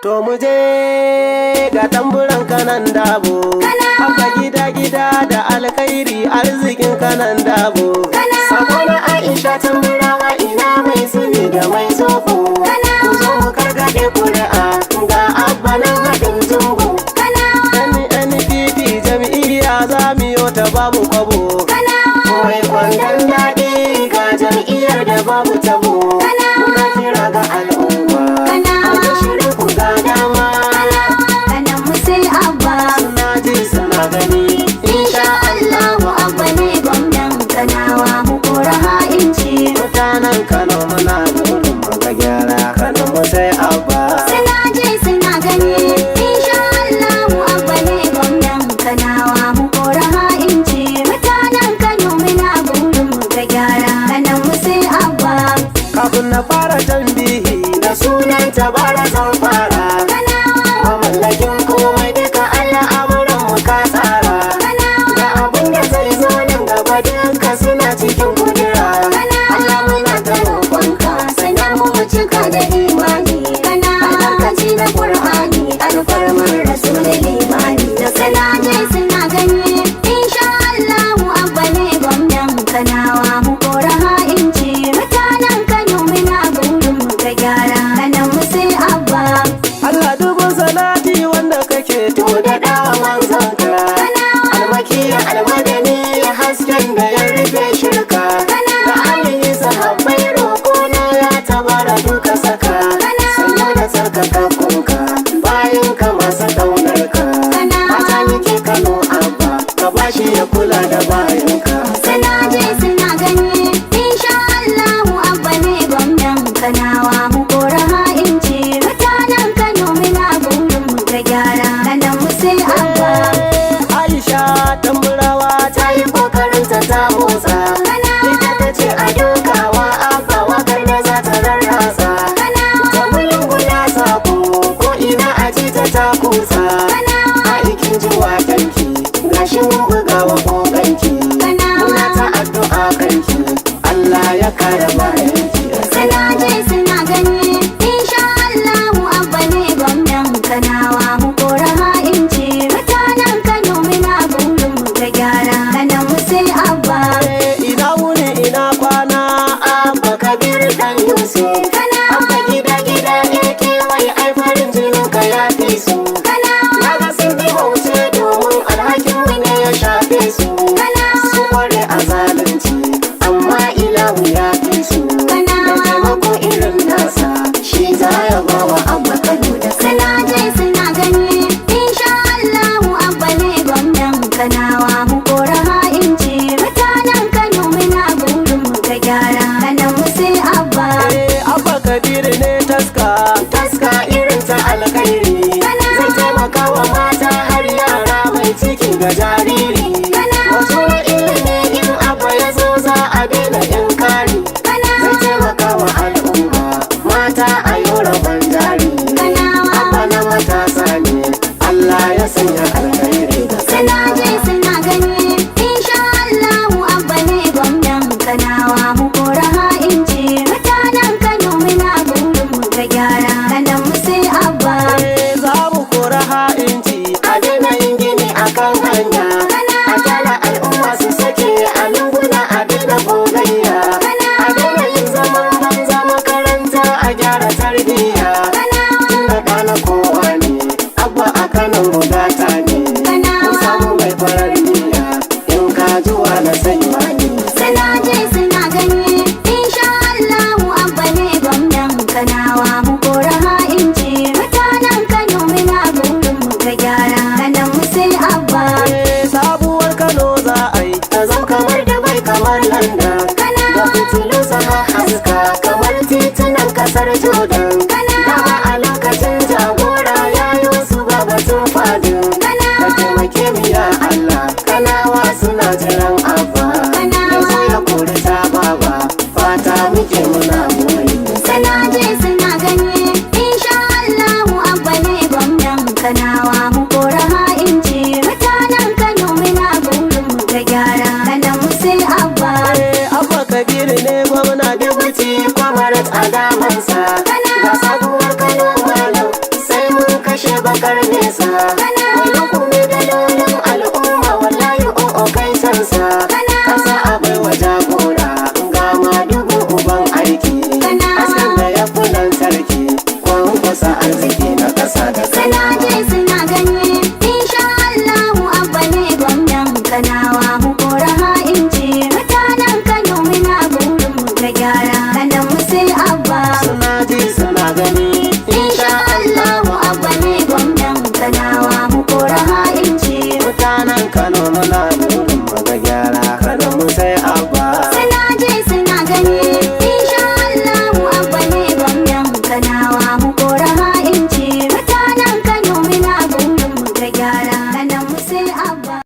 To mu je ga tamburan kanan dabo, haka gida da alkhairi arzikin kanan dabo. Sabona Aisha tamburawa ina mai suni da mai zofo, ku zo mu karkade kuri'a ga abba nan haɗin zungu. NNPP jam'iyya za mu yi ta babu kwabo, mai kwandon daɗi ga jam'iyyar da babu tabo. Muna kira ga al'umma da shirin ku ga dama, kanan mu sai abba suna ji suna gani. insha Allahu abba ne gwamnan kanawa mu kora ha'inci. Mutanen Kano muna burin mu ga gyara, Kano mu sai abba. Suna ji suna gani insha Allahu abba ne gwamnan kanawa mu kora ha'inci. Mutanen Kano muna burin mu ga gyara, kanan mu sai abba. Kafin na fara tambihi da sunan tabara zan fara, mamallakin komai duka al'amuran mu ka tsara. Da abin da zai zo nan gaba duka suna cikin kudura. Allah muna ta roƙonka sannan mu cika da imani, albarkaci na Qur'ani alfarmar rasulul imani. Da suna je suna gani insha Allahu abba ne gwamnan kanawa mu kora ha'inci. Mutanen Kano muna burin mu ga gyara, kanan mu sai abba. Allah dubun salati wanda kake to da dawa manzanka, almaki almadani hasken da ya rufe shirka. Da alihi sahabbai roƙona ya tabara duka saka, sannu da tsarkaka kunka bayan ka masu ƙaunarka. Mata nake Kano abba ka bashi ya kula da bayanka. Suna je suna gani insha Allahu abba ne gwamnan kanawa mu kora ha'inci. Mutanen Kano muna burin mu ga gyara, kanan mu sai abba. Aisha tamburawa ta yi kokarinta ta motsa, ita ta ce a dukawa abba wakar da za ta rarrasa. Ta mulgula sako ko ina aji ta kusa, aikin jiwa tanki gashi mun buga wa koganki. Muna ta addu'a kanki Allah ya kare bayanki. Suna je suna gani insha Allahu abba ne gwamnan kanawa mu kora ha'inci. Mutanen Kano muna burin mu ga gyara, kanan mu sai abba. Ina wuni ina kwana abba kabir dan Yusuf, abba gida ake wai ai farin jinin ka ya fi su. Naga sun bi wuce domin alhakin mu ne ya shafe su. Su kware a zalunci amma ilahu ya fi su. Da taimako irin nasa shi za ya bawa abba Kano da Suna je suna gani insha Allahu abba ne gwamnan kanawa mu kora ha'inci. Mutanen Kano muna burin mu ga gyara, kanan mu sai abba. Abba Kabiru ne taska irin ta alkhairi, zai taimaka wa mata har yara mai ciki ga jariri. Wato na ilimi in abba ya zo za a daina inkari, zai taimaka wa al'umma mata a yau rabon jari. Abba na matasa ne Allah ya sanya alkhairi da Suna je suna gani insha Allahu abba ne gwamnan kanawa mu kora ha'inci. Mutanen Kano muna burin mu gidansa